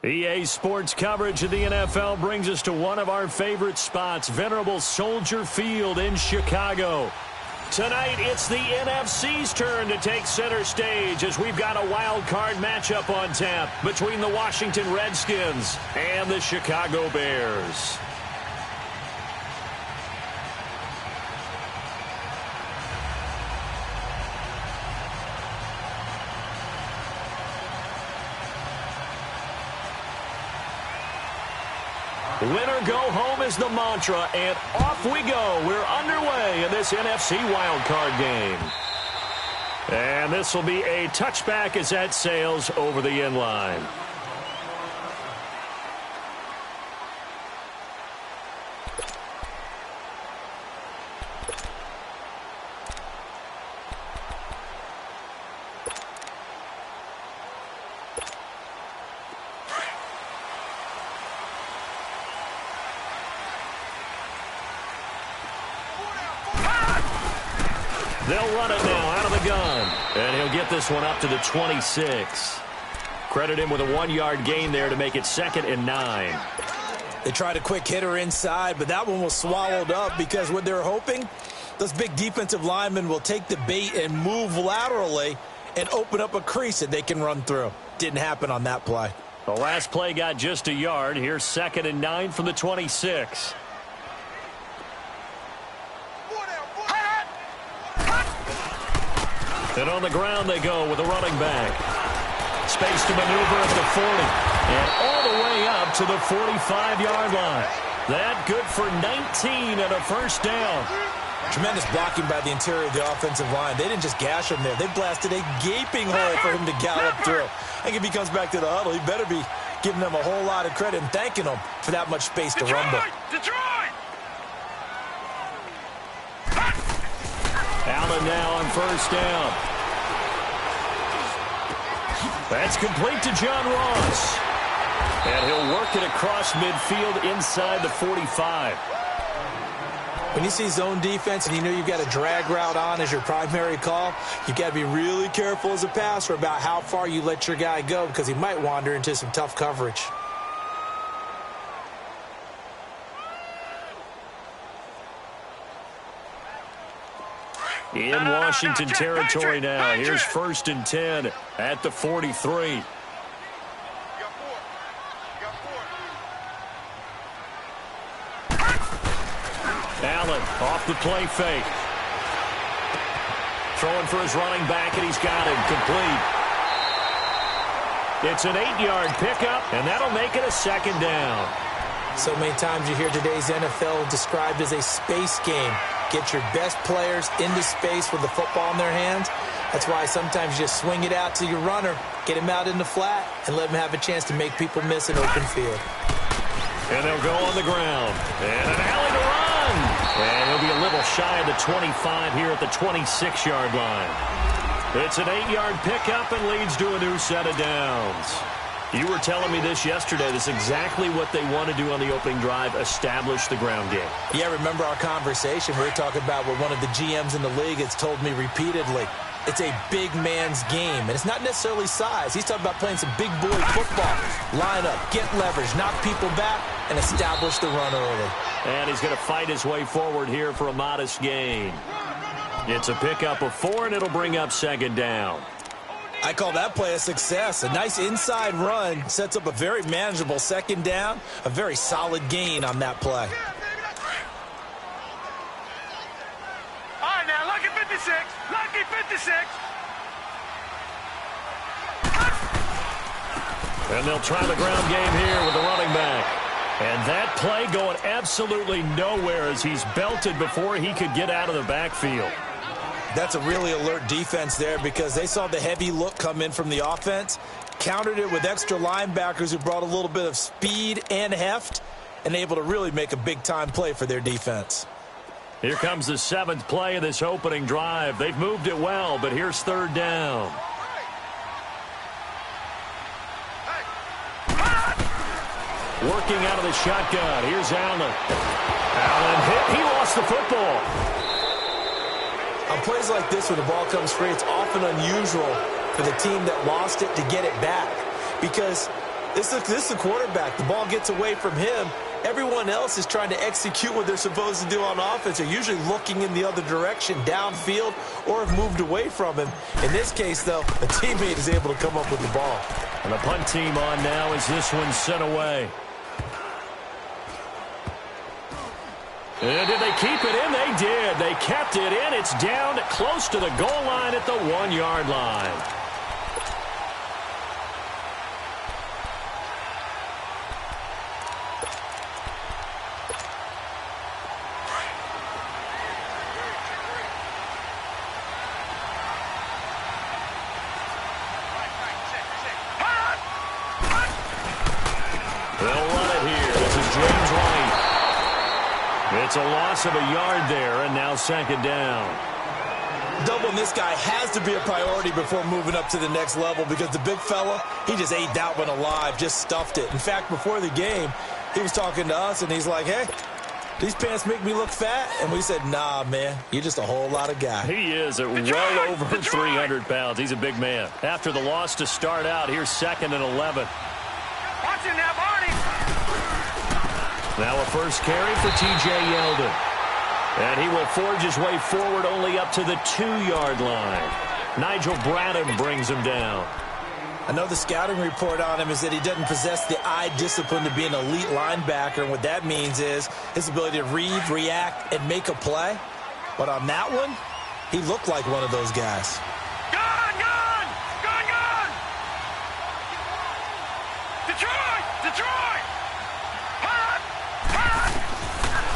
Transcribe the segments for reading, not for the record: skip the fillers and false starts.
EA Sports coverage of the NFL brings us to one of our favorite spots, venerable Soldier Field in Chicago. Tonight, it's the NFC's turn to take center stage as we've got a wild card matchup on tap between the Washington Redskins and the Chicago Bears. Winner go home is the mantra, and off we go. We're underway in this NFC wildcard game. And this will be a touchback as that sails over the end line. They'll run it now out of the gun. And he'll get this one up to the 26. Credit him with a 1-yard gain there to make it 2nd and 9. They tried a quick hitter inside, but that one was swallowed up because what they're hoping, those big defensive linemen will take the bait and move laterally and open up a crease that they can run through. Didn't happen on that play. The last play got just a yard. Here's 2nd and 9 from the 26. And on the ground they go with a running back. Space to maneuver at the 40. And all the way up to the 45-yard line. That good for 19 and a first down. Tremendous blocking by the interior of the offensive line. They didn't just gash him there. They blasted a gaping hole for him to gallop through. I think if he comes back to the huddle, he better be giving them a whole lot of credit and thanking them for that much space to rumble. Allen now on first down. That's complete to John Ross. And he'll work it across midfield inside the 45. When you see zone defense and you know you've got a drag route on as your primary call, you've got to be really careful as a passer about how far you let your guy go because he might wander into some tough coverage. In Washington territory now. Here's 1st and 10 at the 43. Allen off the play fake. Throwing for his running back, and he's got him complete. It's an 8-yard pickup, and that'll make it a 2nd down. So many times you hear today's NFL described as a space game. Get your best players into space with the football in their hands. That's why sometimes you just swing it out to your runner, get him out in the flat, and let him have a chance to make people miss an open field. And they'll go on the ground. And an alley to run. And he'll be a little shy of the 25 here at the 26-yard line. It's an 8-yard pickup and leads to a new set of downs. You were telling me this yesterday. This is exactly what they want to do on the opening drive, establish the ground game. Yeah, remember our conversation. We were talking about what one of the GMs in the league has told me repeatedly. It's a big man's game, and it's not necessarily size. He's talking about playing some big boy football. Line up, get leverage, knock people back, and establish the run early. And he's going to fight his way forward here for a modest gain. It's a pickup of 4, and it'll bring up 2nd down. I call that play a success. A nice inside run sets up a very manageable 2nd down. A very solid gain on that play. All right, now, lucky 56. Lucky 56. And they'll try the ground game here with the running back. And that play going absolutely nowhere as he's belted before he could get out of the backfield. That's a really alert defense there because they saw the heavy look come in from the offense, countered it with extra linebackers who brought a little bit of speed and heft, and able to really make a big-time play for their defense. Here comes the 7th play of this opening drive. They've moved it well, but here's 3rd down. Working out of the shotgun. Here's Allen. Allen hit. He lost the football. On plays like this where the ball comes free, it's often unusual for the team that lost it to get it back because This is the quarterback. The ball gets away from him. Everyone else is trying to execute what they're supposed to do on offense. They're usually looking in the other direction, downfield, or have moved away from him. In this case, though, a teammate is able to come up with the ball. And the punt team on now as this one's sent away. And did they keep it in? They did. They kept it in. It's down close to the goal line at the 1-yard line. They'll run it here. This is James White. It's a loss of a yard there, and now second down. Doubling this guy has to be a priority before moving up to the next level because the big fella, he just ate that one alive, just stuffed it. In fact, before the game, he was talking to us, and he's like, hey, these pants make me look fat? And we said, nah, man, you're just a whole lot of guy. He is at well over 300 pounds. He's a big man. After the loss to start out, here's 2nd and 11. Watch him now, Barney. Now a first carry for T.J. Yeldon. And he will forge his way forward only up to the 2-yard line. Nigel Bradham brings him down. Another scouting report on him is that he doesn't possess the eye discipline to be an elite linebacker. And what that means is his ability to read, react, and make a play. But on that one, he looked like one of those guys. Gone, gone, gone, gone. Detroit, Detroit. Hot, hot.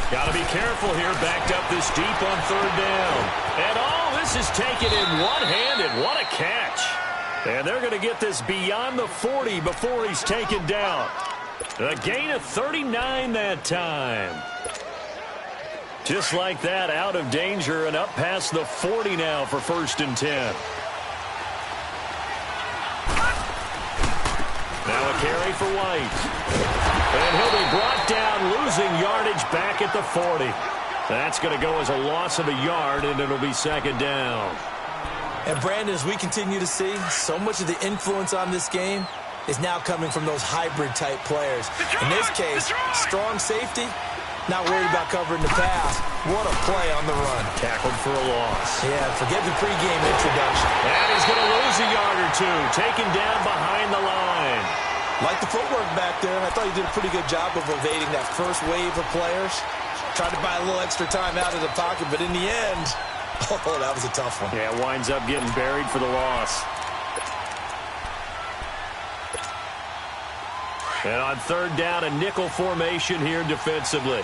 Got to be careful here, backed up this deep on 3rd down. And this is taken in one-handed. What a catch. And they're going to get this beyond the 40 before he's taken down. A gain of 39 that time. Just like that, out of danger and up past the 40 now for 1st and 10. Now a carry for White. And he'll be brought down, losing yardage back at the 40. That's going to go as a loss of a yard, and it'll be 2nd down. And Brandon, as we continue to see, so much of the influence on this game is now coming from those hybrid-type players. In this case, strong safety, not worried about covering the pass. What a play on the run. Tackled for a loss. Yeah, forget the pregame introduction. And he's going to lose a yard or two, taken down behind the line. Like the footwork back there, and I thought he did a pretty good job of evading that first wave of players. Tried to buy a little extra time out of the pocket, but in the end, oh, that was a tough one. Yeah, winds up getting buried for the loss. And on 3rd down, a nickel formation here defensively.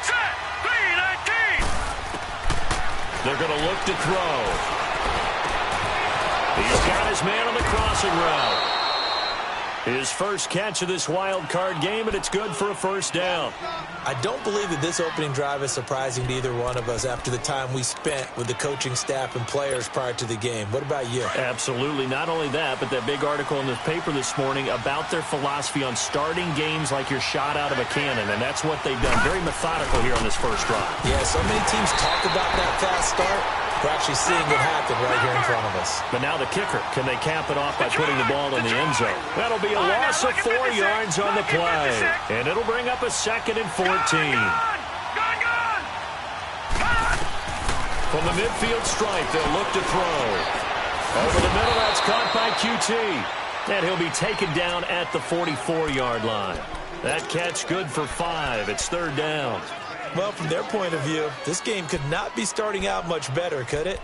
Set, 3-19. They're going to look to throw. He's got his man on the crossing route. His first catch of this wild card game, and it's good for a 1st down. I don't believe that this opening drive is surprising to either one of us after the time we spent with the coaching staff and players prior to the game. What about you? Absolutely. Not only that, but that big article in the paper this morning about their philosophy on starting games like you're shot out of a cannon, and that's what they've done. Very methodical here on this first drive. Yeah, so many teams talk about that fast start. We're actually seeing it happen right here in front of us. But now the kicker. Can they cap it off by putting the ball in the end zone? That'll be a loss of 4 yards on the play. And it'll bring up a 2nd and 14. Gone. From the midfield stripe, they'll look to throw. Over the middle, that's caught by QT. And he'll be taken down at the 44-yard line. That catch good for 5. It's 3rd down. Well, from their point of view, this game could not be starting out much better, could it?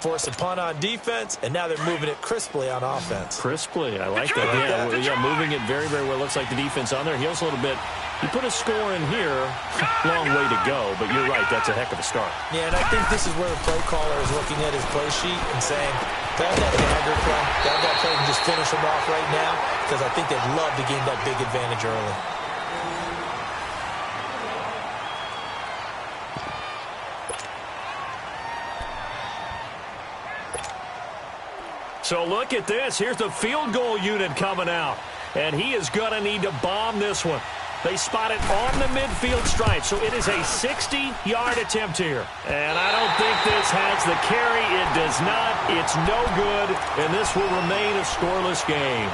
Force a punt on defense, and now they're moving it crisply on offense. Crisply, I like that. Yeah, moving it very, very well. Looks like the defense on there heals a little bit. He put a score in here. Long way to go, but you're right. That's a heck of a start. Yeah, and I think this is where the play caller is looking at his play sheet and saying, grab that dagger play, grab that play and just finish him off right now, because I think they'd love to gain that big advantage early. So look at this. Here's the field goal unit coming out. And he is going to need to bomb this one. They spot it on the midfield stripe, so it is a 60-yard attempt here. And I don't think this has the carry. It does not. It's no good, and this will remain a scoreless game.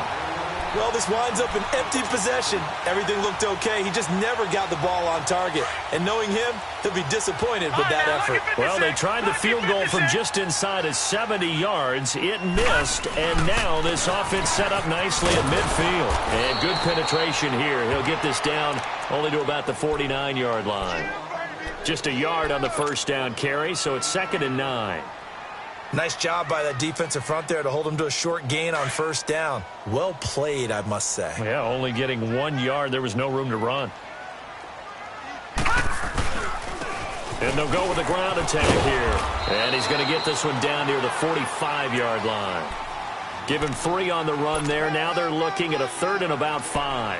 Well, this winds up an empty possession. Everything looked okay. He just never got the ball on target. And knowing him, he'll be disappointed with that effort. Well, they tried the field goal from just inside of 70 yards. It missed, and now this offense set up nicely at midfield. And good penetration here. He'll get this down only to about the 49-yard line. Just a yard on the first down carry, so it's 2nd and 9. Nice job by that defensive front there to hold him to a short gain on first down. Well played, I must say. Yeah, only getting 1 yard. There was no room to run. And they'll go with a ground attack here. And he's going to get this one down near the 45-yard line. Give him 3 on the run there. Now they're looking at a 3rd and about 5.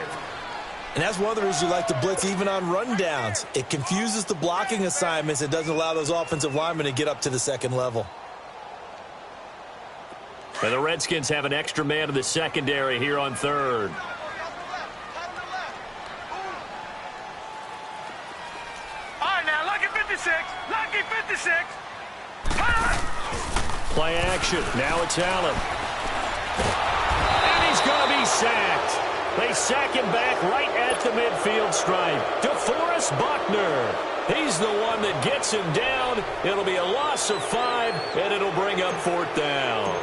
And that's one of the reasons you like to blitz even on rundowns. It confuses the blocking assignments. It doesn't allow those offensive linemen to get up to the second level. And the Redskins have an extra man in the secondary here on 3rd. All right, now, lucky 56. Lucky 56. Play action. Now it's Allen. And he's going to be sacked. They sack him back right at the midfield stripe. DeForest Buckner. He's the one that gets him down. It'll be a loss of 5, and it'll bring up 4th down.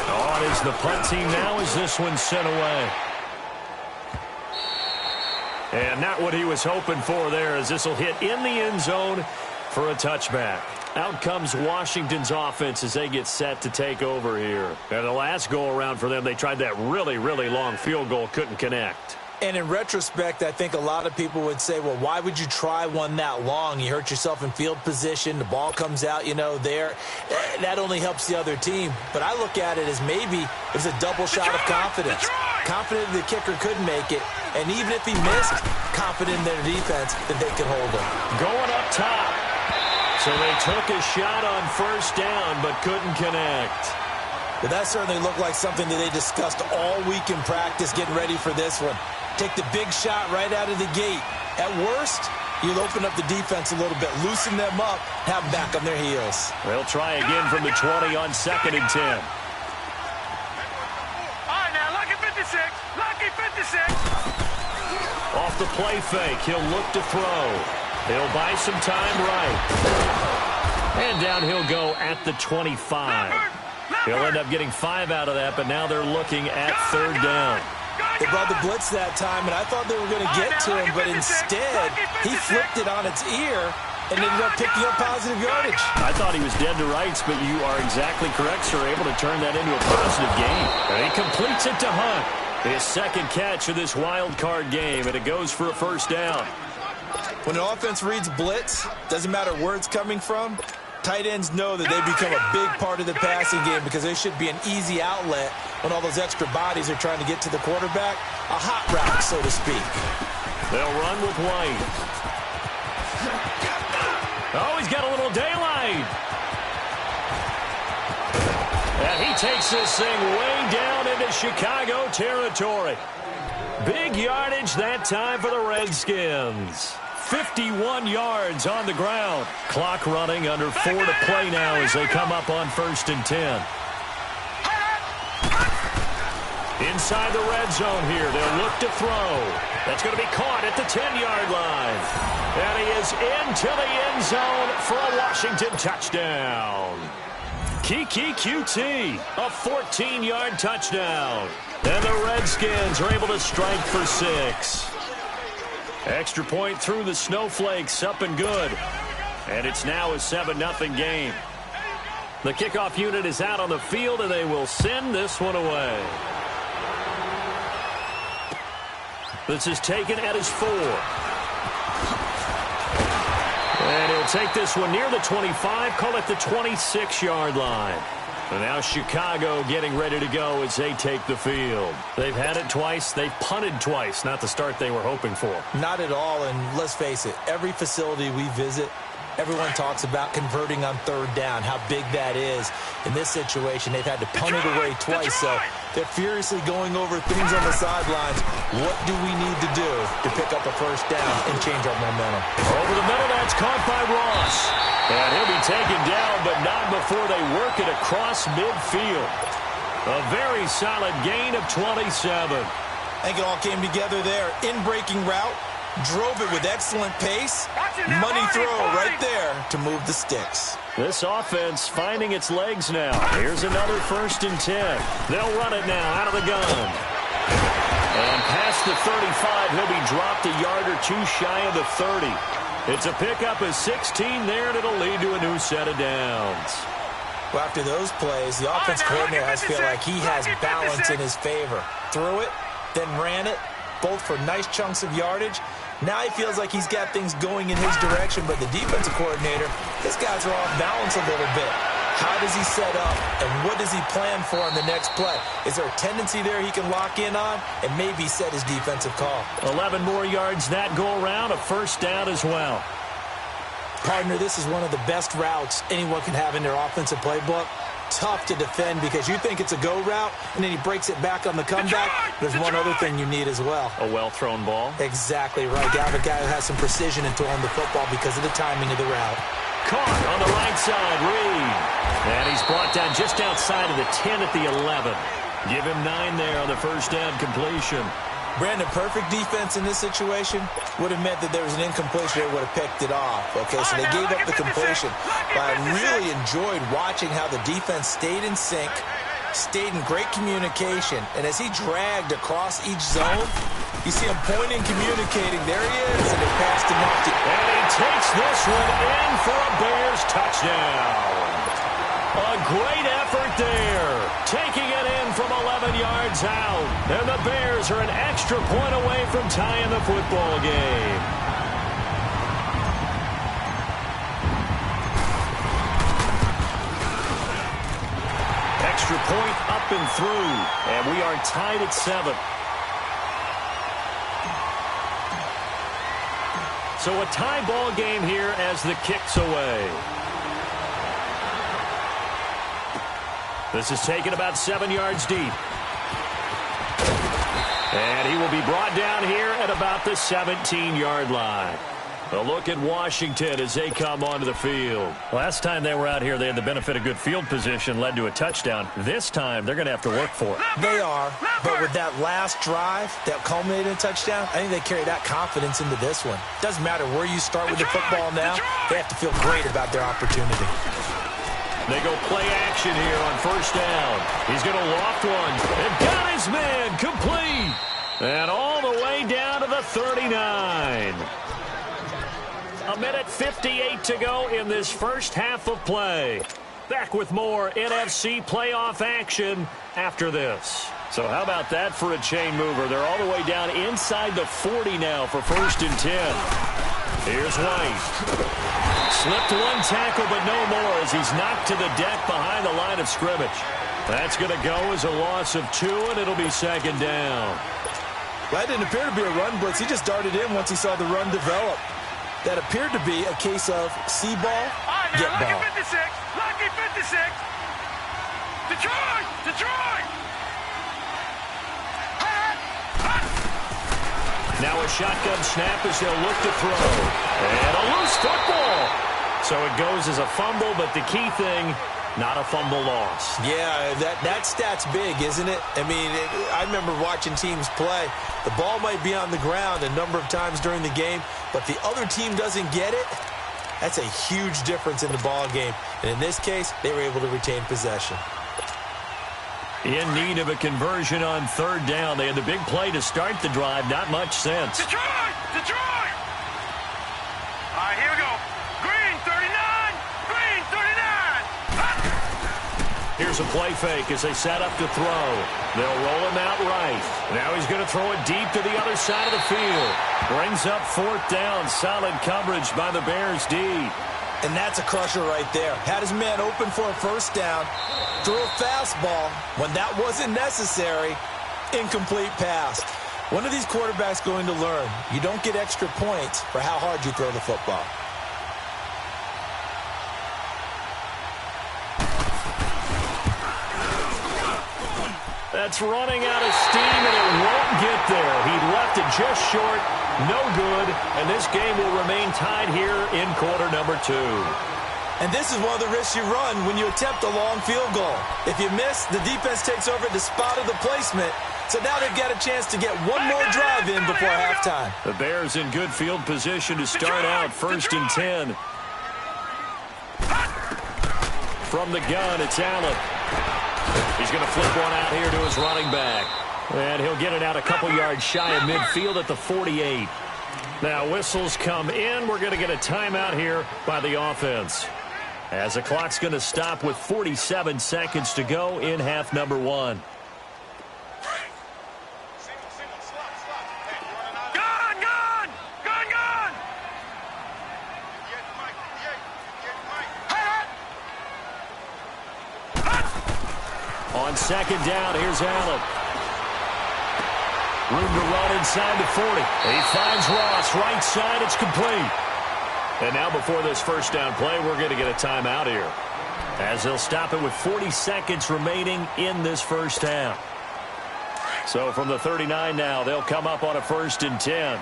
On is the punt team now as this one's sent away. And not what he was hoping for there, as this will hit in the end zone for a touchback. Out comes Washington's offense as they get set to take over here. And the last go-around for them, they tried that really, really long field goal, couldn't connect. And in retrospect, I think a lot of people would say, well, why would you try one that long? You hurt yourself in field position. The ball comes out, there. That only helps the other team. But I look at it as maybe it was a double shot of confidence. Confident the kicker could make it. And even if he missed, confident in their defense that they could hold him. Going up top. So they took a shot on first down but couldn't connect. But that certainly looked like something that they discussed all week in practice getting ready for this one. Take the big shot right out of the gate. At worst, you'll open up the defense a little bit, loosen them up, have them back on their heels. They'll try again from the 20 on 2nd and 10. All right, now, lucky 56. Lucky 56. Off the play fake, he'll look to throw. He'll buy some time right. And down he'll go at the 25. He'll end up getting 5 out of that, but now they're looking at 3rd down. They brought the blitz that time, and I thought they were going to get to him, but instead, he flipped it on its ear and ended up picking up positive yardage. I thought he was dead to rights, but you are exactly correct, sir. Able to turn that into a positive gain. And he completes it to Hunt. His 2nd catch of this wild card game, and it goes for a 1st down. When an offense reads blitz, doesn't matter where it's coming from, tight ends know that they become a big part of the passing game because they should be an easy outlet when all those extra bodies are trying to get to the quarterback. A hot route, so to speak. They'll run with White. Oh, he's got a little daylight. And he takes this thing way down into Chicago territory. Big yardage that time for the Redskins. 51 yards on the ground. Clock running, under 4 to play now as they come up on 1st and 10. Inside the red zone here. They'll look to throw. That's going to be caught at the 10-yard line. And he is into the end zone for a Washington touchdown. Kiki QT, a 14-yard touchdown. And the Redskins are able to strike for 6. Extra point through the snowflakes, up and good. And it's now a 7-0 game. The kickoff unit is out on the field, and they will send this one away. This is taken at his 4. And he'll take this one near the 25, call it the 26-yard line. And now Chicago getting ready to go as they take the field. They've had it twice. They've punted twice. Not the start they were hoping for. Not at all, and let's face it, every facility we visit, Everyone talks about converting on third down, how big that is. In this situation, they've had to punt it away twice, so they're furiously going over things on the sidelines. What do we need to do to pick up a first down and change our momentum? Over the middle, that's caught by Ross. And he'll be taken down, but not before they work it across midfield. A very solid gain of 27. I think it all came together there. In-breaking route, drove it with excellent pace. Money throw right there to move the sticks. This offense finding its legs now. Here's another 1st and 10. They'll run it now out of the gun. And past the 35, he'll be dropped a yard or two shy of the 30. It's a pickup of 16 there, and it'll lead to a new set of downs. Well, after those plays, the offense coordinator has feel like he has balance in his favor. Threw it, then ran it, both for nice chunks of yardage. Now he feels like he's got things going in his direction, but the defensive coordinator, his guys are off balance a little bit. How does he set up, and what does he plan for on the next play? Is there a tendency there he can lock in on and maybe set his defensive call? 11 more yards that go around, a 1st down as well. Partner, this is one of the best routes anyone can have in their offensive playbook. Tough to defend because you think it's a go route, and then he breaks it back on the comeback. There's one other thing you need as well. A well-thrown ball. Exactly right. You have a guy who has some precision in throwing the football because of the timing of the route. Caught on the right side, Reed. And he's brought down just outside of the 10 at the 11. Give him 9 there on the 1st down completion. Brandon, perfect defense in this situation would have meant that there was an incompletion. They would have picked it off. Okay, so they gave up the completion. But I really enjoyed watching how the defense stayed in sync, stayed in great communication. And as he dragged across each zone, you see him pointing, communicating. There he is, and they passed him off. And he takes this one in for a Bears touchdown. A great effort there, taking it in from 11 yards out. And the Bears are an extra point away from tying the football game. Extra point up and through, and we are tied at 7. So a tie ball game here as the kick's away. This is taken about 7 yards deep. And he will be brought down here at about the 17-yard line. A look at Washington as they come onto the field. Last time they were out here, they had the benefit of good field position, led to a touchdown. This time, they're going to have to work for it. They are, but with that last drive that culminated in a touchdown, I think they carry that confidence into this one. Doesn't matter where you start with the football now, they have to feel great about their opportunity. They go play action here on 1st down. He's going to loft one. And got his man complete. And all the way down to the 39. A minute 58 to go in this first half of play. Back with more NFC playoff action after this. So how about that for a chain mover? They're all the way down inside the 40 now for 1st and 10. Here's White. Slipped one tackle, but no more as he's knocked to the deck behind the line of scrimmage. That's going to go as a loss of 2, and it'll be 2nd down. That didn't appear to be a run blitz. He just darted in once he saw the run develop. That appeared to be a case of see ball, get ball. Lucky 56, lucky 56. Detroit, Detroit. Now a shotgun snap as they'll look to throw. And a loose football. So it goes as a fumble, but the key thing, not a fumble loss. Yeah, that stat's big, isn't it? I mean, I remember watching teams play. The ball might be on the ground a number of times during the game, but if the other team doesn't get it, that's a huge difference in the ball game. And in this case, they were able to retain possession. In need of a conversion on 3rd down. They had the big play to start the drive. Not much sense. Detroit, Detroit. All right, here we go. Green 39, green 39. Here's a play fake as they set up to throw. They'll roll him out right. Now he's going to throw it deep to the other side of the field. Brings up 4th down. Solid coverage by the Bears D. And that's a crusher right there. Had his man open for a 1st down. Threw a fastball when that wasn't necessary. Incomplete pass. One of these quarterbacks going to learn. You don't get extra points for how hard you throw the football. That's running out of steam, and it won't get there. He left it just short, no good, and this game will remain tied here in quarter number 2. And this is one of the risks you run when you attempt a long field goal. If you miss, the defense takes over at the spot of the placement. So now they've got a chance to get one more drive in before halftime. The Bears in good field position to start out 1st and 10. From the gun, it's Allen. He's going to flip one out here to his running back. And he'll get it out a couple yards shy of midfield at the 48. Now whistles come in. We're going to get a timeout here by the offense, as the clock's going to stop with 47 seconds to go in half number 1. On 2nd down, here's Allen. Room to run inside the 40. He finds Ross, right side, it's complete. And now before this first down play, we're going to get a timeout here, as they'll stop it with 40 seconds remaining in this first half. So from the 39 now, they'll come up on a 1st and 10.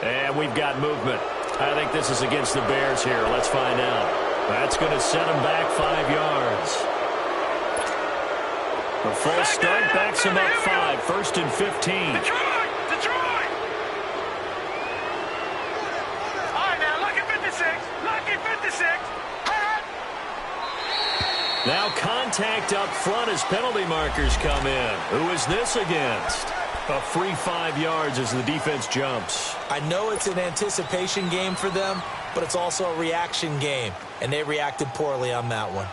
And we've got movement. I think this is against the Bears here. Let's find out. That's going to set them back 5 yards. The false start backs them up 5. 1st and 15. Detroit! All right, now, lucky 56. Lucky 56. Now contact up front as penalty markers come in. Who is this against? A free 5 yards as the defense jumps. I know it's an anticipation game for them, but it's also a reaction game, and they reacted poorly on that one.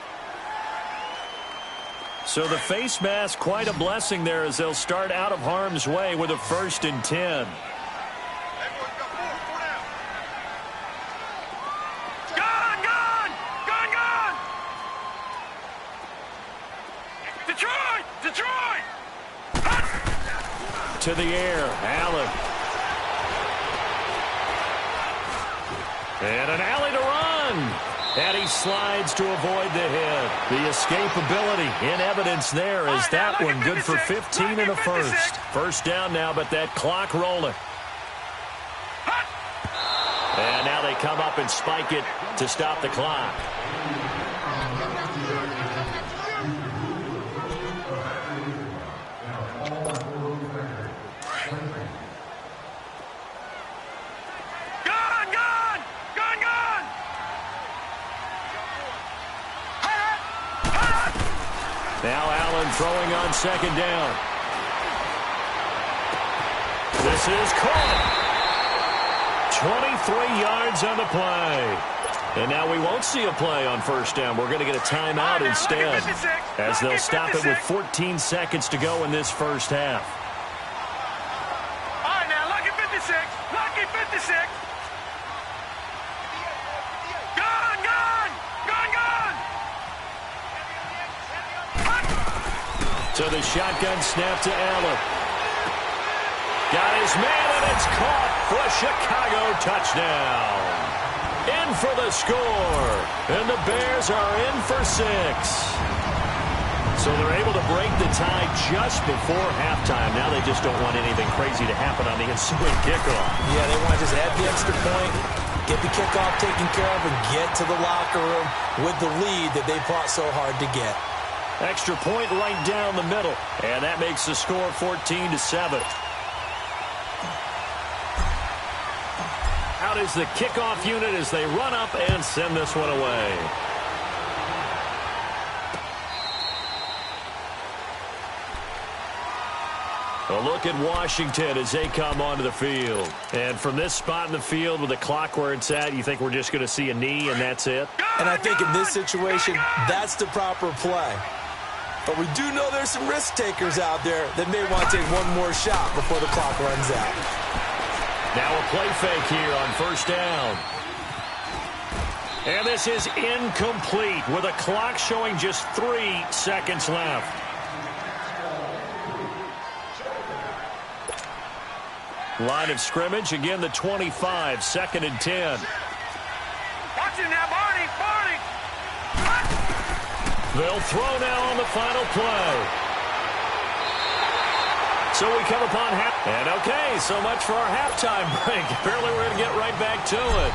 So the face mask, quite a blessing there, as they'll start out of harm's way with a 1st and 10. Detroit! To the air, Allen. And an alley to run. And he slides to avoid the hit. The escapability in evidence there, as that one good for 15 and a first. First down now, but that clock rolling. And now they come up and spike it to stop the clock. Now Allen throwing on 2nd down. This is caught. 23 yards on the play. And now we won't see a play on 1st down. We're going to get a timeout instead, as they'll stop it with 14 seconds to go in this first half. All right, now, lucky 56. Lucky 56. So the shotgun snap to Allen. Got his man, and it's caught for a Chicago touchdown. In for the score. And the Bears are in for 6. So they're able to break the tie just before halftime. Now they just don't want anything crazy to happen on the ensuing kickoff. Yeah, they want to just add the extra point, get the kickoff taken care of, and get to the locker room with the lead that they fought so hard to get. Extra point right down the middle, and that makes the score 14-7. Out is the kickoff unit as they run up and send this one away. A look at Washington as they come onto the field. And from this spot in the field with the clock where it's at, you think we're just going to see a knee and that's it? And I think in this situation, that's the proper play. But we do know there's some risk takers out there that may want to take one more shot before the clock runs out. Now a play fake here on 1st down. And this is incomplete with a clock showing just 3 seconds left. Line of scrimmage, again the 25, 2nd and 10. Watch it now, Barney, Barney. They'll throw now on the final play. So we come upon half. And okay, so much for our halftime break. Apparently we're going to get right back to it.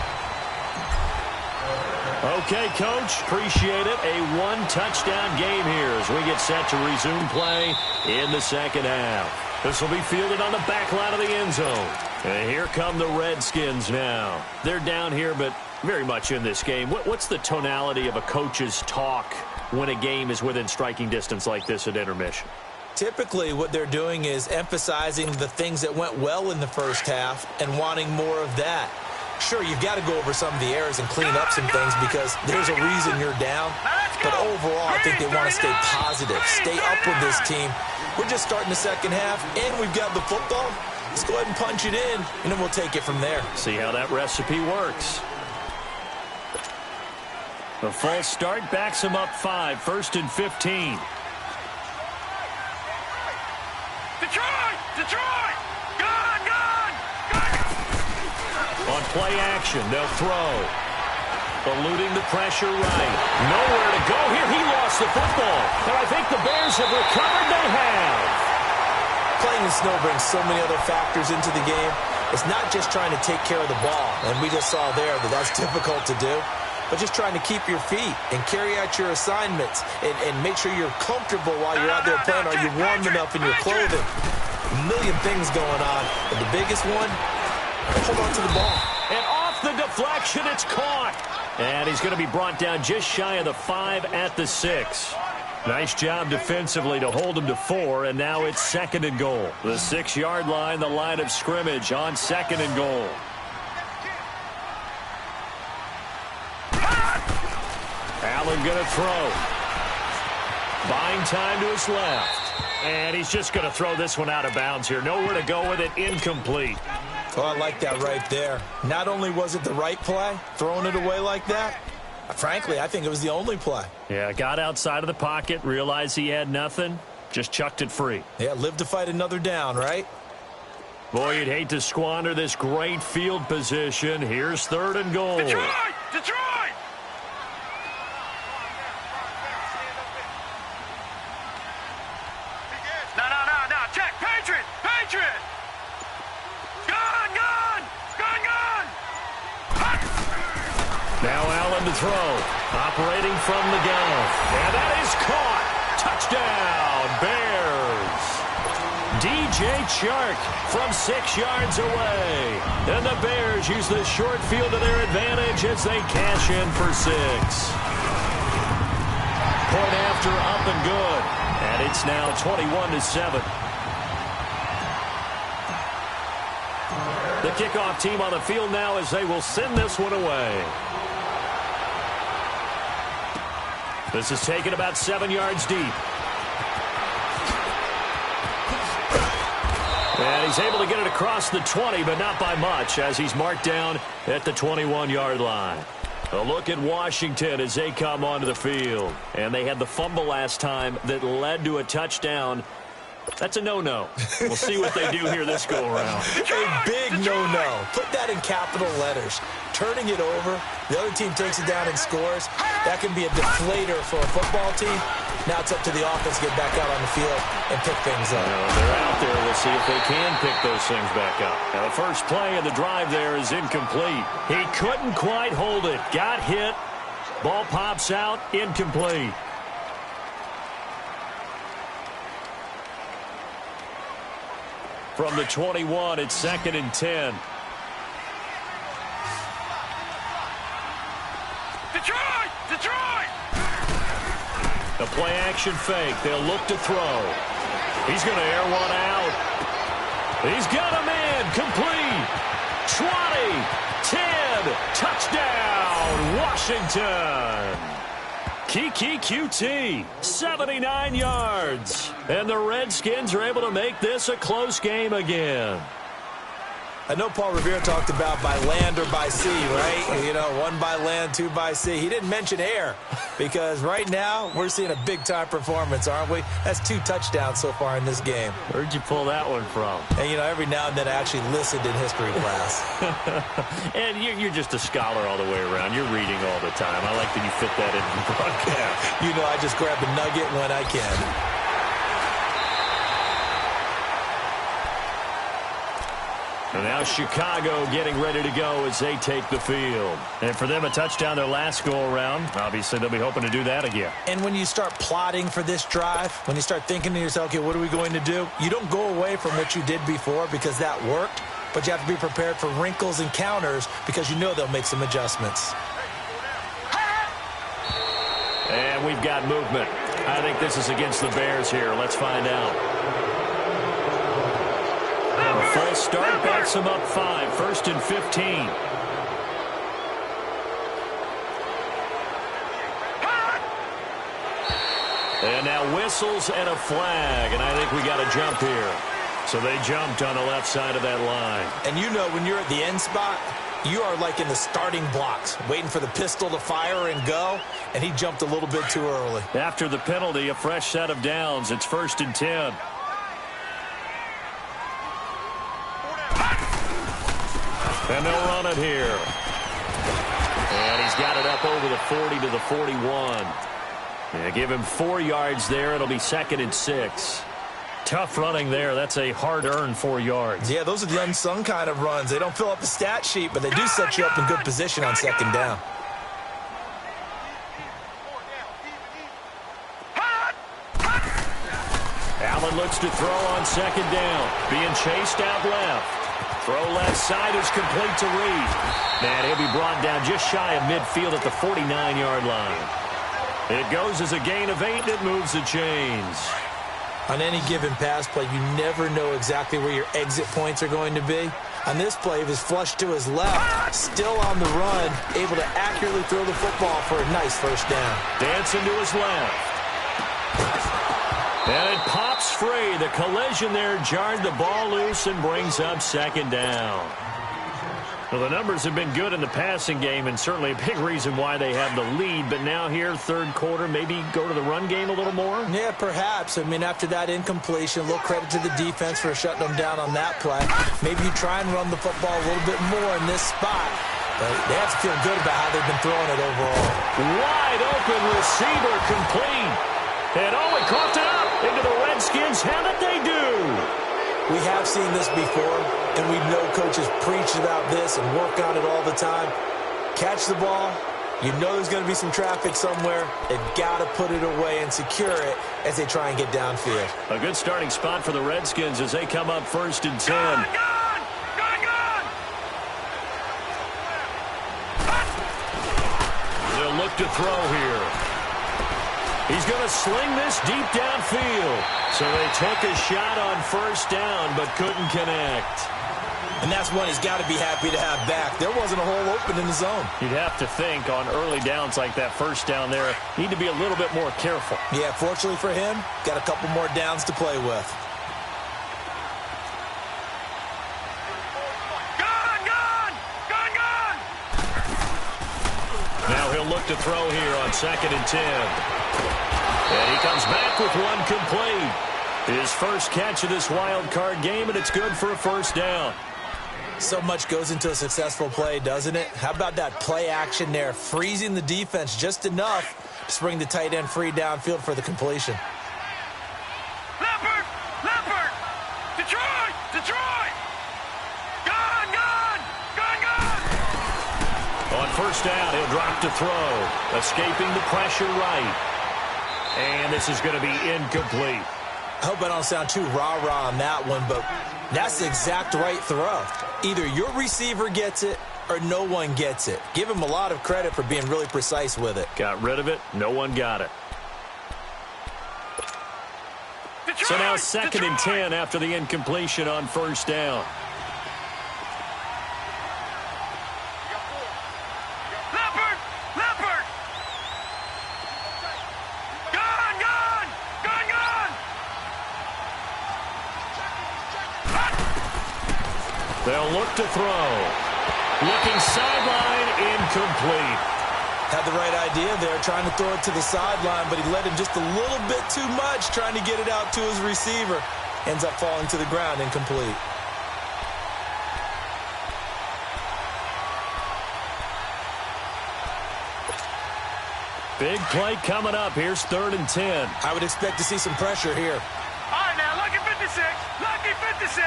Okay, Coach, appreciate it. A one-touchdown game here as we get set to resume play in the second half. This will be fielded on the back line of the end zone. And here come the Redskins now. They're down here, but very much in this game. What's the tonality of a coach's talk when a game is within striking distance like this at intermission? Typically, what they're doing is emphasizing the things that went well in the first half and wanting more of that. Sure, you've got to go over some of the errors and clean up some things because there's a reason you're down. But overall, I think they want to stay positive, stay up with this team. We're just starting the second half, and we've got the football. Let's go ahead and punch it in, and then we'll take it from there. See how that recipe works. The false start backs him up 5, 1st and 15. Detroit! Detroit! Gone! Gone! Gone! On play action, they'll throw. Eluding the pressure right. Nowhere to go here. He lost the football. And I think the Bears have recovered. They have. Playing in snow brings so many other factors into the game. It's not just trying to take care of the ball. And we just saw there that that's difficult to do. But just trying to keep your feet and carry out your assignments and make sure you're comfortable while you're out there playing. Are you warm enough in your clothing? A million things going on. But the biggest one, hold on to the ball. And off the deflection, it's caught. And he's going to be brought down just shy of the 5 at the 6. Nice job defensively to hold him to 4, and now it's 2nd and goal. The 6-yard line, the line of scrimmage on 2nd and goal. Allen going to throw. Buying time to his left. And he's just going to throw this one out of bounds here. Nowhere to go with it. Incomplete. Oh, I like that right there. Not only was it the right play, throwing it away like that, frankly, I think it was the only play. Yeah, got outside of the pocket, realized he had nothing, just chucked it free. Yeah, live to fight another down, right? Boy, you'd hate to squander this great field position. Here's 3rd and goal. Detroit! Detroit! No. Check. Patriot! Patriot! Gone! Gone! Gone! Gone! Now Allen to throw. Operating from the gun. And that is caught. Touchdown, Bears. DJ Chark from 6 yards away. And the Bears use the short field to their advantage as they cash in for 6. Point after up and good. And it's now 21-7. The kickoff team on the field now as they will send this one away. This is taken about 7 yards deep. And he's able to get it across the 20, but not by much, as he's marked down at the 21-yard line. A look at Washington as they come onto the field. And they had the fumble last time that led to a touchdown. That's a no-no. We'll see what they do here this go-around. A big no-no. Put that in capital letters. Turning it over, the other team takes it down and scores. That can be a deflator for a football team. Now it's up to the offense to get back out on the field and pick things up. They're out there. We'll see if they can pick those things back up. Now, the first play of the drive there is incomplete. He couldn't quite hold it. Got hit. Ball pops out. Incomplete. From the 21, it's 2nd and 10. Detroit! Detroit! The play-action fake. They'll look to throw. He's going to air one out. He's got him in. Complete. 20, 10, touchdown, Washington. Kiki QT, 79 yards. And the Redskins are able to make this a close game again. I know Paul Revere talked about by land or by sea, right? You know, one by land, two by sea. He didn't mention air because right now we're seeing a big-time performance, aren't we? That's 2 touchdowns so far in this game. Where'd you pull that one from? And, you know, every now and then I actually listened in history class. And you're just a scholar all the way around. You're reading all the time. I like that you fit that into the broadcast. You know, I just grab a nugget when I can. And now Chicago getting ready to go as they take the field. And for them, a touchdown their last go-around. Obviously, they'll be hoping to do that again. And when you start plotting for this drive, when you start thinking to yourself, okay, what are we going to do? You don't go away from what you did before because that worked, but you have to be prepared for wrinkles and counters because you know they'll make some adjustments. And we've got movement. I think this is against the Bears here. Let's find out. A full start backs them up 5. 1st and 15. And now whistles and a flag. And I think we got a jump here. So they jumped on the left side of that line. And you know when you're at the end spot, you are like in the starting blocks, waiting for the pistol to fire and go. And he jumped a little bit too early. After the penalty, a fresh set of downs. It's 1st and 10. And they'll run it here. And he's got it up over the 40 to the 41. Yeah, give him 4 yards there. It'll be 2nd and 6. Tough running there. That's a hard-earned 4 yards. Yeah, those are the unsung kind of runs. They don't fill up the stat sheet, but they do set you up in good position on 2nd down. Allen looks to throw on 2nd down. Being chased out left. Throw left side is complete to Reed. And he'll be brought down just shy of midfield at the 49-yard line. It goes as a gain of 8, and it moves the chains. On any given pass play, you never know exactly where your exit points are going to be. On this play, he was flushed to his left, still on the run, able to accurately throw the football for a nice 1st down. Dancing to his left. And it pops free. The collision there jarred the ball loose and brings up 2nd down. Well, the numbers have been good in the passing game, and certainly a big reason why they have the lead. But now here, 3rd quarter, maybe go to the run game a little more? Yeah, perhaps. I mean, after that incompletion, a little credit to the defense for shutting them down on that play. Maybe you try and run the football a little bit more in this spot. But they have to feel good about how they've been throwing it overall. Wide open receiver complete. And he coughed it up into the Redskins. How did they do? We have seen this before, and we know coaches preach about this and work on it all the time. Catch the ball. You know there's going to be some traffic somewhere. They've got to put it away and secure it as they try and get downfield. A good starting spot for the Redskins as they come up 1st and 10. They'll look to throw here. He's going to sling this deep downfield. So they took a shot on 1st down, but couldn't connect. And that's one he's got to be happy to have back. There wasn't a hole open in the zone. You'd have to think on early downs like that 1st down there, need to be a little bit more careful. Yeah, fortunately for him, got a couple more downs to play with. Now he'll look to throw here on 2nd and 10. And he comes back with one complete. His first catch of this wild card game, and it's good for a 1st down. So much goes into a successful play, doesn't it? How about that play action there, freezing the defense just enough to bring the tight end free downfield for the completion. Leopard! Leopard! Detroit! Detroit! Gone! Gone! Gone! Gone! On 1st down, he'll drop to throw, escaping the pressure right. And this is going to be incomplete. I hope I don't sound too rah-rah on that one, but that's the exact right throw. Either your receiver gets it or no one gets it. Give him a lot of credit for being really precise with it. Got rid of it. No one got it. Detroit! So now 2nd and 10 after the incompletion on 1st down. Leopard! Leopard! Gone! Gone! Gone! Gone! They'll look to throw. Looking sideline, incomplete. Had the right idea there, trying to throw it to the sideline, but he led him just a little bit too much, trying to get it out to his receiver. Ends up falling to the ground, incomplete. Big play coming up. Here's 3rd and 10. I would expect to see some pressure here. All right, now, lucky 56. Lucky 56.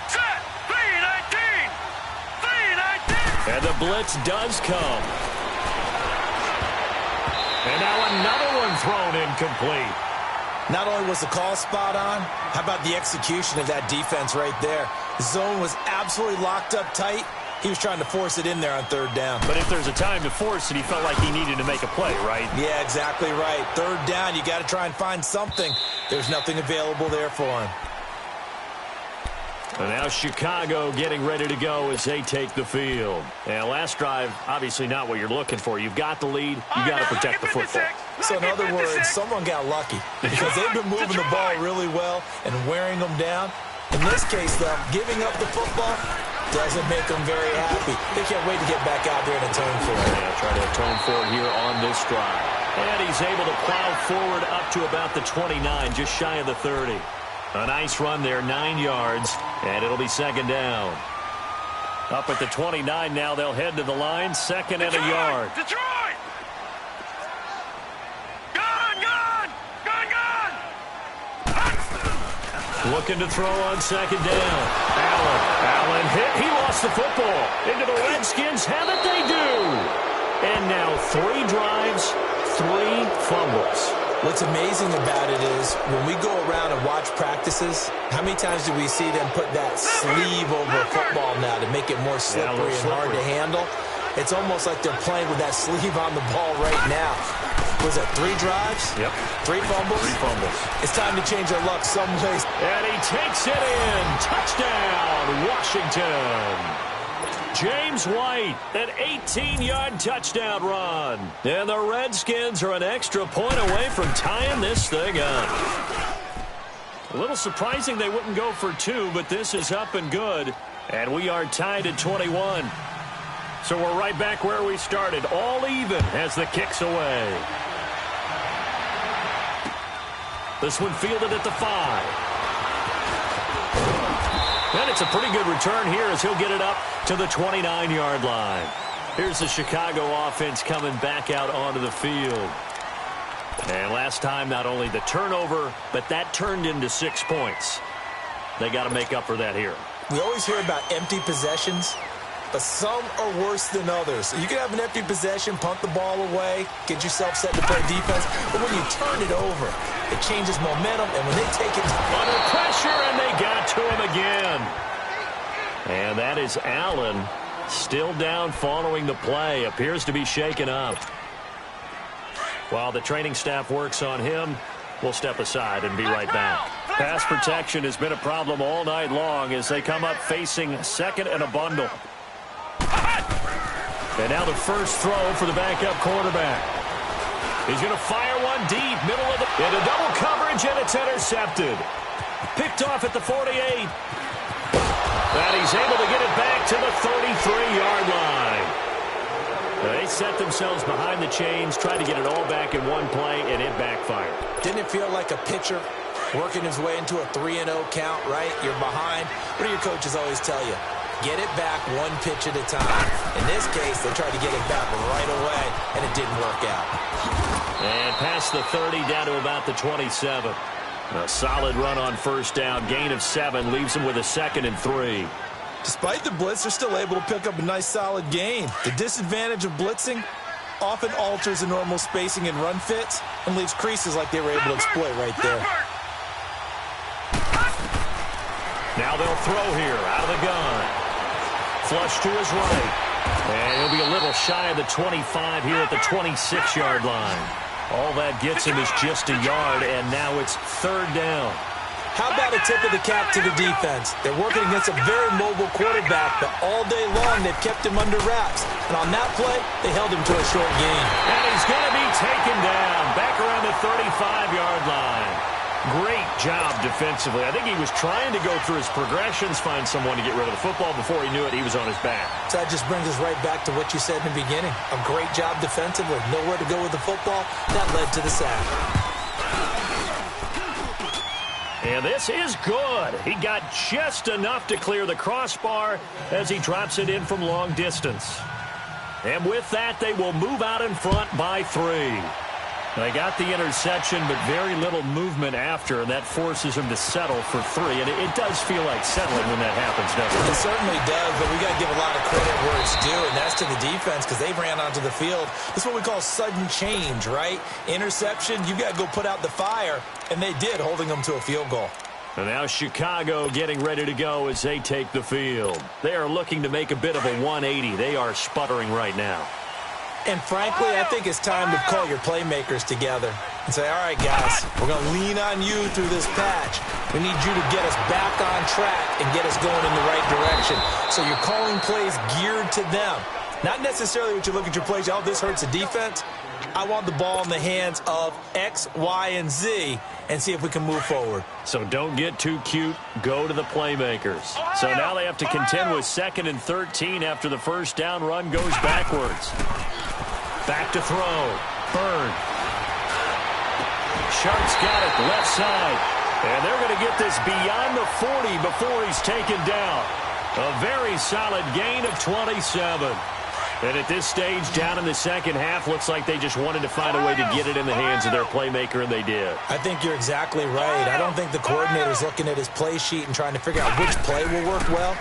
Set. 319. 319. And the blitz does come. And now another one thrown incomplete. Not only was the call spot on, how about the execution of that defense right there? The zone was absolutely locked up tight. He was trying to force it in there on 3rd down. But if there's a time to force it, he felt like he needed to make a play, right? Yeah, exactly right. 3rd down, you got to try and find something. There's nothing available there for him. And now Chicago getting ready to go as they take the field. And last drive, obviously not what you're looking for. You've got the lead. You got to protect the football. So in other words, someone got lucky because they've been moving the ball really well and wearing them down. In this case, though, giving up the football doesn't make them very happy. They can't wait to get back out there and atone for it. Yeah, try to atone for it here on this drive. And he's able to plow forward up to about the 29, just shy of the 30. A nice run there, 9 yards, and it'll be 2nd down. Up at the 29 now, they'll head to the line, 2nd and a yard. Detroit! Gun! Looking to throw on 2nd down. Allen hit. He lost the football. Into the Redskins. Have it they do. And now 3 drives, 3 fumbles. What's amazing about it is when we go around and watch practices, how many times do we see them put that sleeve over a football now to make it more slippery and hard to handle? It's almost like they're playing with that sleeve on the ball right now. Was that 3 drives? Yep. 3 fumbles? 3 fumbles. It's time to change our luck someplace. And he takes it in. Touchdown, Washington. James White, an 18-yard touchdown run. And the Redskins are an extra point away from tying this thing up. A little surprising they wouldn't go for 2, but this is up and good. And we are tied at 21. So we're right back where we started, all even as the kick's away. This one fielded at the 5. And it's a pretty good return here as he'll get it up to the 29-yard line. Here's the Chicago offense coming back out onto the field. And last time, not only the turnover, but that turned into 6 points. They got to make up for that here. We always hear about empty possessions, but some are worse than others. You can have an empty possession, punt the ball away, get yourself set to play defense, but when you turn it over, it changes momentum, and when they take it under pressure, and they got to him again. And that is Allen, still down following the play, appears to be shaken up. While the training staff works on him, we'll step aside and be right back. Pass protection has been a problem all night long as they come up facing 2nd and a bundle. And now the first throw for the backup quarterback. He's going to fire one deep, middle of the... into double coverage, and it's intercepted. Picked off at the 48. And he's able to get it back to the 33-yard line. They set themselves behind the chains, tried to get it all back in one play, and it backfired. Didn't it feel like a pitcher working his way into a 3-0 count, right? You're behind. What do your coaches always tell you? Get it back 1 pitch at a time. In this case, they tried to get it back right away, and it didn't work out. And past the 30, down to about the 27. A solid run on first down. Gain of 7 leaves them with a 2nd and 3. Despite the blitz, they're still able to pick up a nice, solid gain. The disadvantage of blitzing often alters the normal spacing and run fits and leaves creases like they were able to exploit right there. Now they'll throw here out of the gun. Flush to his right. And he'll be a little shy of the 25 here at the 26-yard line. All that gets him is just a yard, and now it's 3rd down. How about a tip of the cap to the defense? They're working against a very mobile quarterback, but all day long they've kept him under wraps. And on that play, they held him to a short gain. And he's going to be taken down back around the 35-yard line. Great job defensively. I think he was trying to go through his progressions, find someone to get rid of the football. Before he knew it, he was on his back. So that just brings us right back to what you said in the beginning. A great job defensively. Nowhere to go with the football. That led to the sack. And this is good. He got just enough to clear the crossbar as he drops it in from long distance. And with that, they will move out in front by 3. They got the interception, but very little movement after, and that forces him to settle for 3. And it does feel like settling when that happens, doesn't it? It certainly does, but we got to give a lot of credit where it's due, and that's to the defense because they ran onto the field. This is what we call sudden change, right? Interception, you got to go put out the fire, and they did, holding them to a field goal. And now Chicago getting ready to go as they take the field. They are looking to make a bit of a 180. They are sputtering right now. And frankly, I think it's time to call your playmakers together and say, all right, guys, we're going to lean on you through this patch. We need you to get us back on track and get us going in the right direction. So you're calling plays geared to them. Not necessarily what you look at your plays, oh, this hurts the defense. I want the ball in the hands of X, Y, and Z and see if we can move forward. So don't get too cute. Go to the playmakers. So now they have to contend with 2nd and 13 after the first down run goes backwards. Back to throw. Byrne. Sharp's got it left side. And they're going to get this beyond the 40 before he's taken down. A very solid gain of 27. And at this stage, down in the second half, looks like they just wanted to find a way to get it in the hands of their playmaker, and they did. I think you're exactly right. I don't think the coordinator's looking at his play sheet and trying to figure out which play will work well.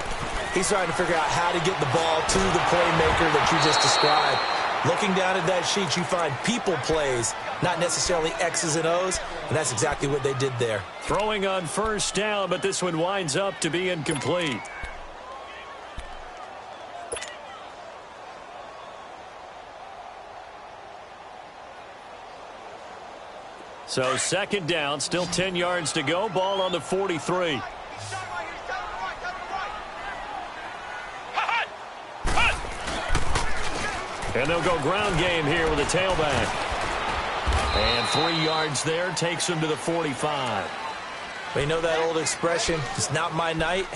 He's trying to figure out how to get the ball to the playmaker that you just described. Looking down at that sheet, you find people plays, not necessarily X's and O's, and that's exactly what they did there. Throwing on first down, but this one winds up to be incomplete. So 2nd down, still 10 yards to go. Ball on the 43. And they'll go ground game here with a tailback. And 3 yards there takes him to the 45. We know that old expression, it's not my night.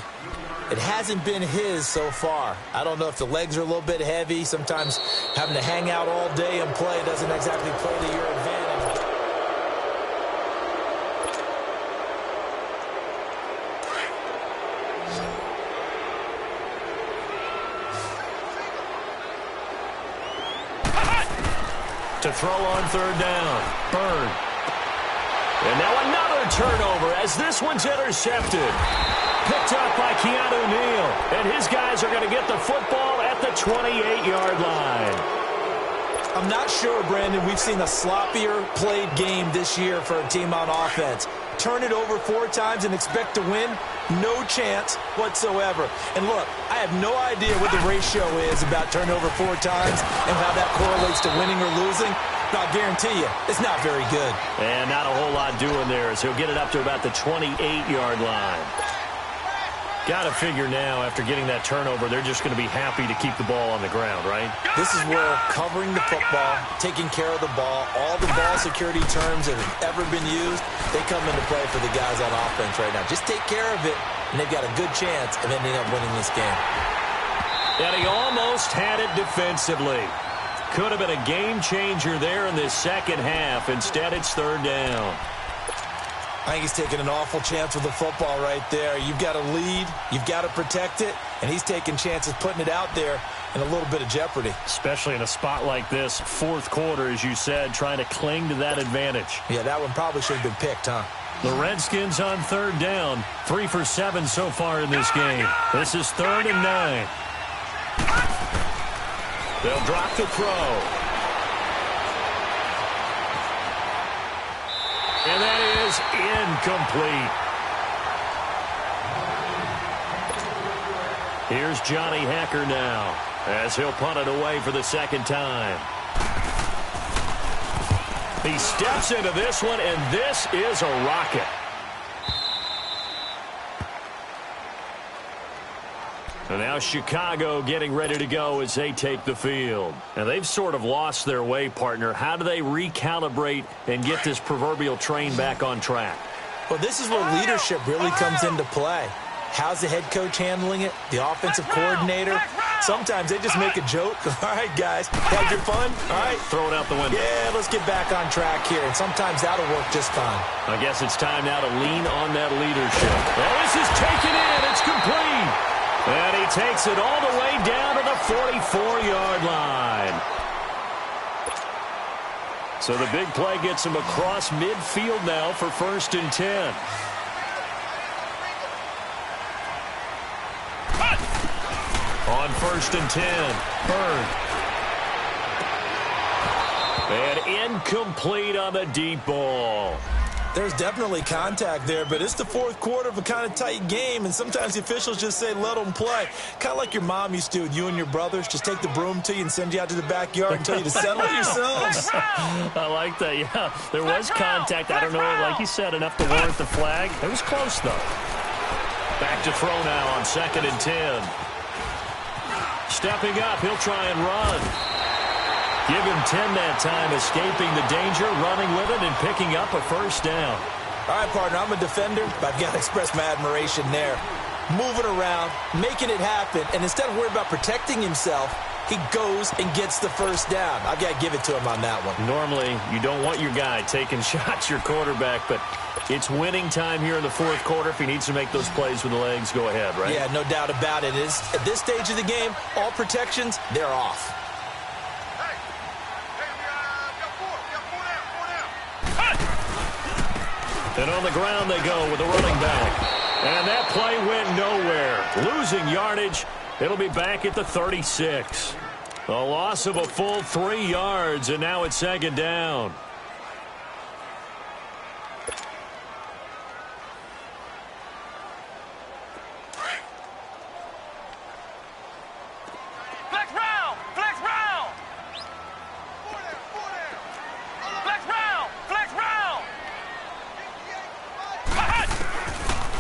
It hasn't been his so far. I don't know if the legs are a little bit heavy. Sometimes having to hang out all day and play doesn't exactly play to your advantage. To throw on 3rd down. Byrne. And now another turnover as this one's intercepted. Picked up by Keanu Neal. And his guys are going to get the football at the 28-yard line. I'm not sure, Brandon, we've seen a sloppier played game this year for a team on offense. Turn it over 4 times and expect to win? No chance whatsoever. And look, I have no idea what the ratio is about turnover 4 times and how that correlates to winning or losing. But I'll guarantee you, it's not very good. And not a whole lot doing there as he'll get it up to about the 28-yard line. Got to figure now, after getting that turnover, they're just going to be happy to keep the ball on the ground, right? This is where covering the football, taking care of the ball, all the ball security terms that have ever been used, they come into play for the guys on offense right now. Just take care of it, and they've got a good chance of ending up winning this game. And he almost had it defensively. Could have been a game changer there in this second half. Instead, it's 3rd down. I think he's taking an awful chance with the football right there. You've got to lead, you've got to protect it, and he's taking chances putting it out there in a little bit of jeopardy. Especially in a spot like this, 4th quarter, as you said, trying to cling to that advantage. Yeah, that one probably should have been picked, huh? The Redskins on 3rd down, 3 for 7 so far in this game. This is 3rd and 9. They'll drop the throw. And that is incomplete. Here's Johnny Hacker now as he'll punt it away for the 2nd time. He steps into this one, and this is a rocket. And now Chicago getting ready to go as they take the field. Now they've sort of lost their way, partner. How do they recalibrate and get this proverbial train back on track? Well, this is where leadership really comes into play. How's the head coach handling it? The offensive coordinator? Sometimes they just make a joke. All right, guys, had your fun? All right. Throw it out the window. Yeah, let's get back on track here, and sometimes that'll work just fine. I guess it's time now to lean on that leadership. Well, this is taken in. It's complete. And he takes it all the way down to the 44-yard line. So the big play gets him across midfield now for 1st and 10. On 1st and 10, Bird. And incomplete on the deep ball. There's definitely contact there, but it's the fourth quarter of a kind of tight game, and sometimes the officials just say, let them play. Kind of like your mom used to with you and your brothers. Just take the broom to you and send you out to the backyard and tell you to settle it yourselves. I like that, yeah. There was contact. I don't know, like you said, enough to warrant the flag. It was close, though. Back to throw now on 2nd and 10. Stepping up, he'll try and run. Give him 10 that time, escaping the danger, running with it, and picking up a 1st down. All right, partner, I'm a defender, but I've got to express my admiration there. Moving around, making it happen, and instead of worrying about protecting himself, he goes and gets the 1st down. I've got to give it to him on that one. Normally, you don't want your guy taking shots, your quarterback, but it's winning time here in the 4th quarter. If he needs to make those plays with the legs, go ahead, right? Yeah, no doubt about it. At this stage of the game, all protections, they're off. And on the ground they go with the running back. And that play went nowhere. Losing yardage. It'll be back at the 36. A loss of a full 3 yards, and now it's 2nd down.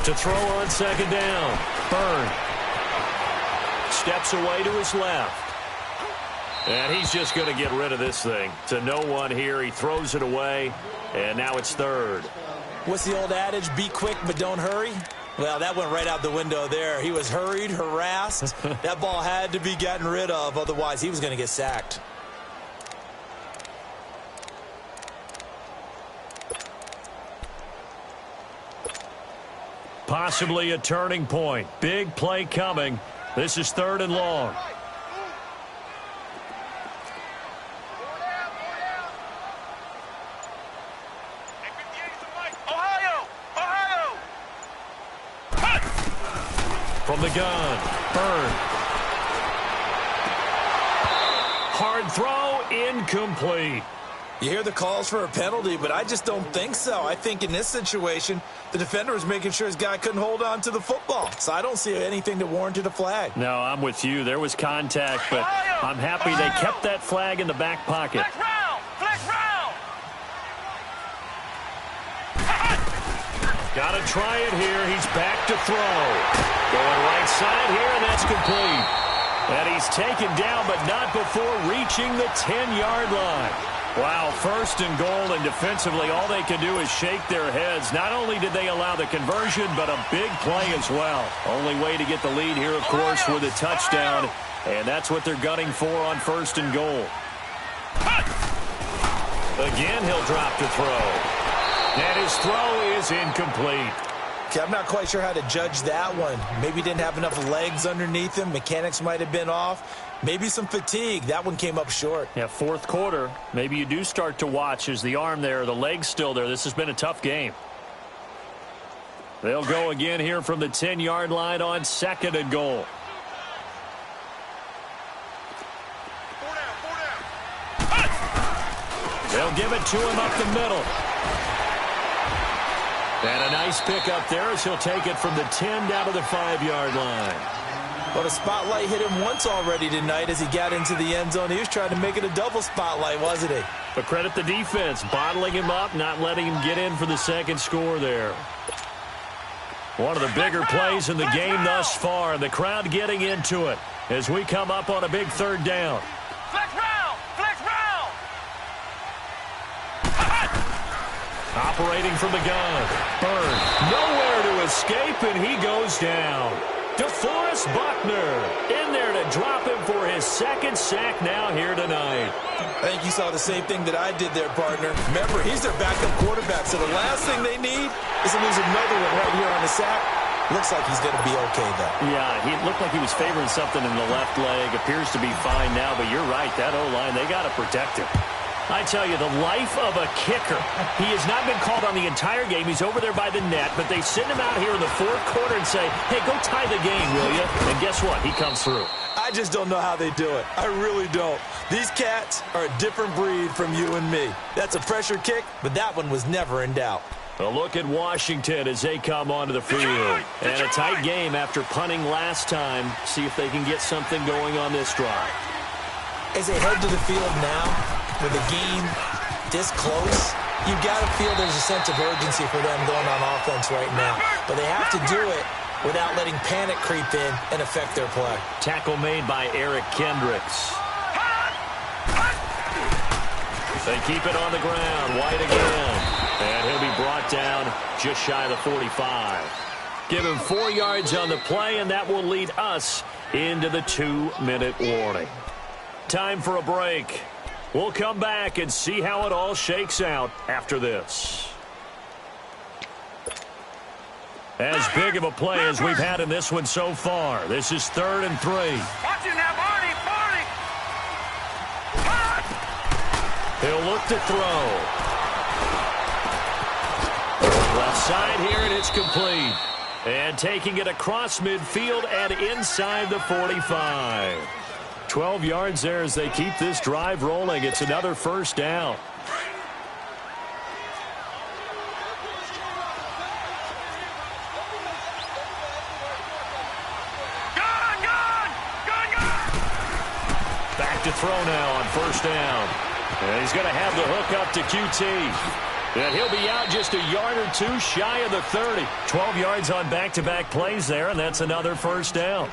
To throw on 2nd down. Byrne steps away to his left. And he's just going to get rid of this thing. To no one here. He throws it away. And now it's 3rd. What's the old adage? Be quick, but don't hurry? Well, that went right out the window there. He was hurried, harassed. That ball had to be gotten rid of. Otherwise, he was going to get sacked. Possibly a turning point. Big play coming. This is 3rd and long. From the gun, Byrne. Hard throw, incomplete. You hear the calls for a penalty, but I just don't think so. I think in this situation, the defender was making sure his guy couldn't hold on to the football. So I don't see anything that warranted a flag. No, I'm with you. There was contact, but I'm happy they kept that flag in the back pocket. Got to try it here. He's back to throw. Going right side here, and that's complete. And he's taken down, but not before reaching the 10-yard line. Wow, 1st and goal, and defensively all they can do is shake their heads. Not only did they allow the conversion, but a big play as well. Only way to get the lead here, of course, with a touchdown, and that's what they're gunning for on 1st and goal. Again, he'll drop to throw. And his throw is incomplete. Okay, I'm not quite sure how to judge that one. Maybe he didn't have enough legs underneath him. Mechanics might have been off. Maybe some fatigue. That one came up short. Yeah, 4th quarter. Maybe you do start to watch as the arm there, the leg's still there. This has been a tough game. They'll go again here from the 10-yard line on 2nd and goal. They'll give it to him up the middle. And a nice pick up there as he'll take it from the 10 down to the 5-yard line. Well, the spotlight hit him once already tonight as he got into the end zone. He was trying to make it a double spotlight, wasn't he? But credit the defense, bottling him up, not letting him get in for the 2nd score there. One of the bigger plays in the game thus far, and the crowd getting into it as we come up on a big 3rd down. Operating from the gun. Bird, nowhere to escape, and he goes down. DeForest Buckner in there to drop him for his second sack now here tonight. I think you saw the same thing that I did there, partner. Remember, he's their backup quarterback, so the last thing they need is to lose another one right here on the sack. Looks like he's going to be okay, though. Yeah, he looked like he was favoring something in the left leg. Appears to be fine now, but you're right. That O-line, they got to protect him. I tell you, the life of a kicker. He has not been called on the entire game. He's over there by the net, but they send him out here in the fourth quarter and say, hey, go tie the game, will you? And guess what? He comes through. I just don't know how they do it. I really don't. These cats are a different breed from you and me. That's a pressure kick, but that one was never in doubt. A look at Washington as they come onto the field. And a tight game after punting last time. See if they can get something going on this drive. As they head to the field now, with the game this close, you got to feel there's a sense of urgency for them going on offense right now. But they have to do it without letting panic creep in and affect their play. Tackle made by Eric Kendricks. They keep it on the ground. White again. And he'll be brought down just shy of the 45. Give him 4 yards on the play, and that will lead us into the 2-minute warning. Time for a break. We'll come back and see how it all shakes out after this. As big of a play as we've had in this one so far. This is 3rd and 3. Watch him now, Barney, Barney. He'll look to throw. Left side here, and it's complete. And taking it across midfield and inside the 45. 12 yards there as they keep this drive rolling. It's another first down. Back to throw now on first down. And he's going to have the hook up to QT. And he'll be out just a yard or two shy of the 30. 12 yards on back-to-back plays there, and that's another first down.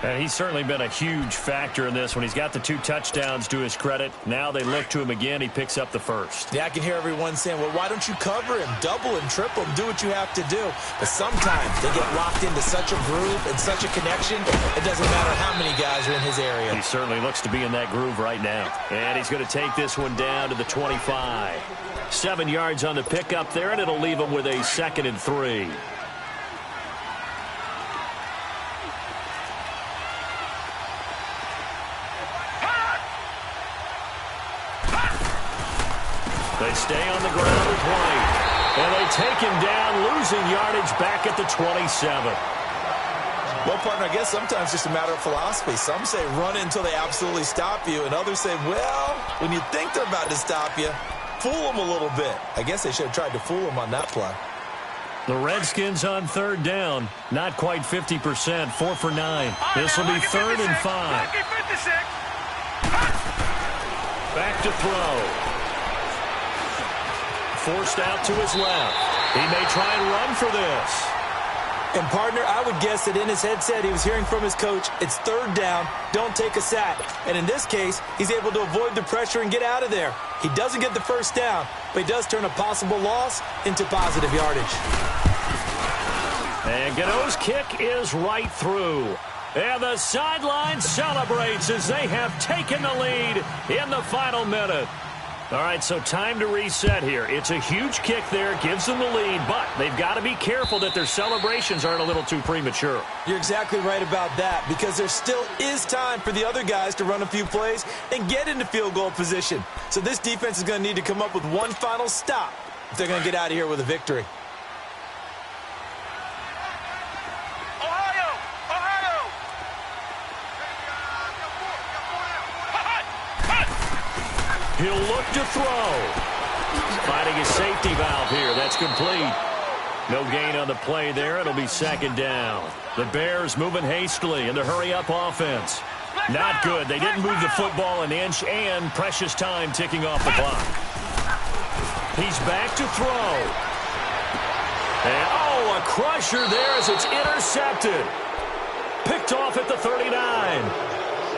And he's certainly been a huge factor in this one. He's got the 2 touchdowns to his credit. Now they look to him again. He picks up the first. Yeah, I can hear everyone saying, well, why don't you cover him? Double and triple him. Do what you have to do. But sometimes they get locked into such a groove and such a connection, it doesn't matter how many guys are in his area. He certainly looks to be in that groove right now. And he's going to take this one down to the 25. 7 yards on the pickup there, and it'll leave him with a 2nd and 3. They stay on the ground with White. And they take him down, losing yardage back at the 27. Well, partner, I guess sometimes it's just a matter of philosophy. Some say run until they absolutely stop you, and others say, well, when you think they're about to stop you, fool them a little bit. I guess they should have tried to fool them on that play. The Redskins on 3rd down. Not quite 50%, 4 for 9. This will be 3rd and 5. Back to throw. Forced out to his left. He may try and run for this. And, partner, I would guess that in his headset he was hearing from his coach, it's 3rd down, don't take a sack. And in this case, he's able to avoid the pressure and get out of there. He doesn't get the first down, but he does turn a possible loss into positive yardage. And Gano's kick is right through. And the sideline celebrates as they have taken the lead in the final minute. All right, so time to reset here. It's a huge kick there, gives them the lead, but they've got to be careful that their celebrations aren't a little too premature. You're exactly right about that, because there still is time for the other guys to run a few plays and get into field goal position. So this defense is going to need to come up with one final stop if they're going to get out of here with a victory. He'll look to throw. Finding his safety valve here. That's complete. No gain on the play there. It'll be 2nd down. The Bears moving hastily in the hurry-up offense. Not good. They didn't move the football an inch, and precious time ticking off the clock. He's back to throw. And, oh, a crusher there as it's intercepted. Picked off at the 39.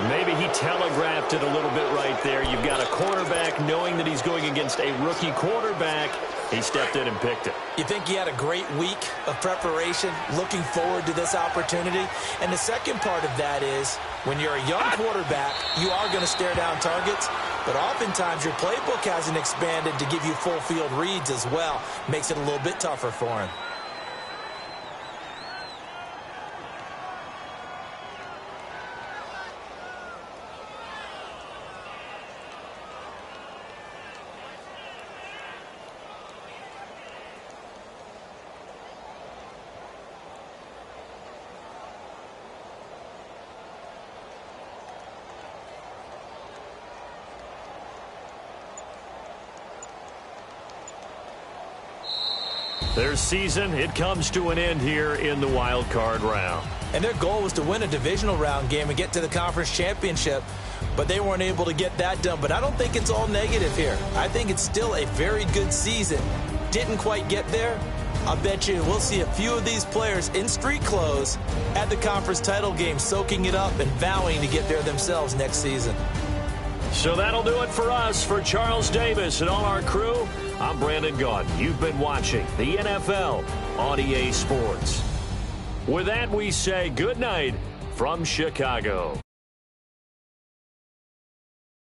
Maybe he telegraphed it a little bit right there. You've got a quarterback knowing that he's going against a rookie quarterback. He stepped in and picked it. You think he had a great week of preparation, looking forward to this opportunity? And the second part of that is, when you're a young quarterback, you are going to stare down targets, but oftentimes your playbook hasn't expanded to give you full field reads as well. Makes it a little bit tougher for him. Their season, it comes to an end here in the wild card round. And their goal was to win a divisional round game and get to the conference championship, but they weren't able to get that done. But I don't think it's all negative here. I think it's still a very good season. Didn't quite get there. I bet you we'll see a few of these players in street clothes at the conference title game, soaking it up and vowing to get there themselves next season. So that'll do it for us. For Charles Davis and all our crew, I'm Brandon Gaudin. You've been watching the NFL on EA Sports. With that, we say good night from Chicago.